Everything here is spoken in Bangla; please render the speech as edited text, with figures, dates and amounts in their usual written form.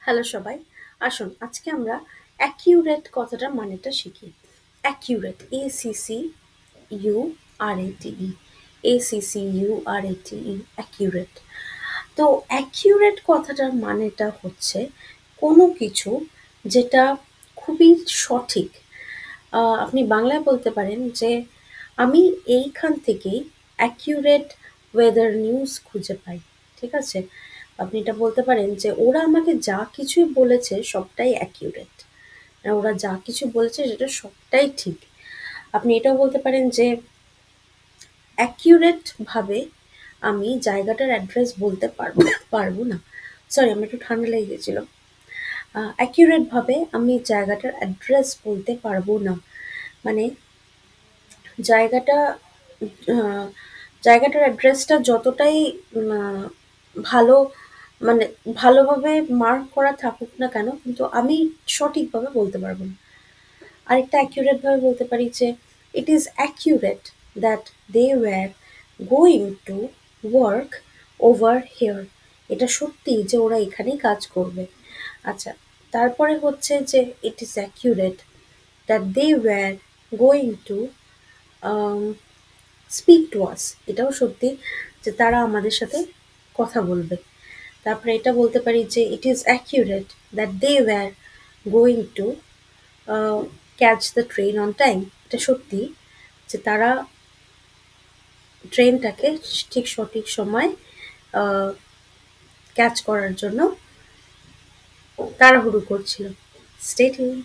হ্যালো সবাই, আসুন আজকে আমরা অ্যাকিউরেট কথাটার মানেটা শিখি। Accurate, ACCURATE, ACCURATE, accurate. তো অ্যাকিউরেট কথাটার মানেটা হচ্ছে কোনো কিছু যেটা খুবই সঠিক। আপনি বাংলায় বলতে পারেন যে আমি এইখান থেকেই অ্যাকিউরেট ওয়েদার নিউজ খুঁজে পাই। ঠিক আছে? আপনি এটা বলতে পারেন যে ওরা আমাকে যা কিছুই বলেছে সবটাই অ্যাকিউরেট। ওরা যা কিছু বলেছে সেটা সবটাই ঠিক। আপনি এটাও বলতে পারেন যে অ্যাকিউরেট ভাবে আমি জায়গাটার অ্যাড্রেস বলতে পারবো না। সরি, আমার একটু ঠান্ডা লেগে গেছিল। অ্যাকিউরেট ভাবে আমি জায়গাটার অ্যাড্রেস বলতে পারবো না। মানে জায়গাটা আহ, জায়গাটার অ্যাড্রেসটা যতটাই ভালো, মানে ভালোভাবে মার্ক করা থাকুক না কেন, কিন্তু আমি সঠিকভাবে বলতে পারবো না। আরেকটা অ্যাকিউরেট ভাবে বলতে পারি যে it is accurate that they were going to work over here. এটা সত্যি যে ওরা এখানেই কাজ করবে। আচ্ছা, তারপরে হচ্ছে যে it is accurate that they were going to speak to us. এটাও সত্যি যে তারা আমাদের সাথে কথা বলবে। তারপরে এটা বলতে পারি যে it is accurate that they were going to catch the train on time. এটা সত্যি যে তারা ট্রেনটাকে ঠিক সঠিক সময় ক্যাচ করার জন্য তাড়াহুড়ো করছিল। Stay tune.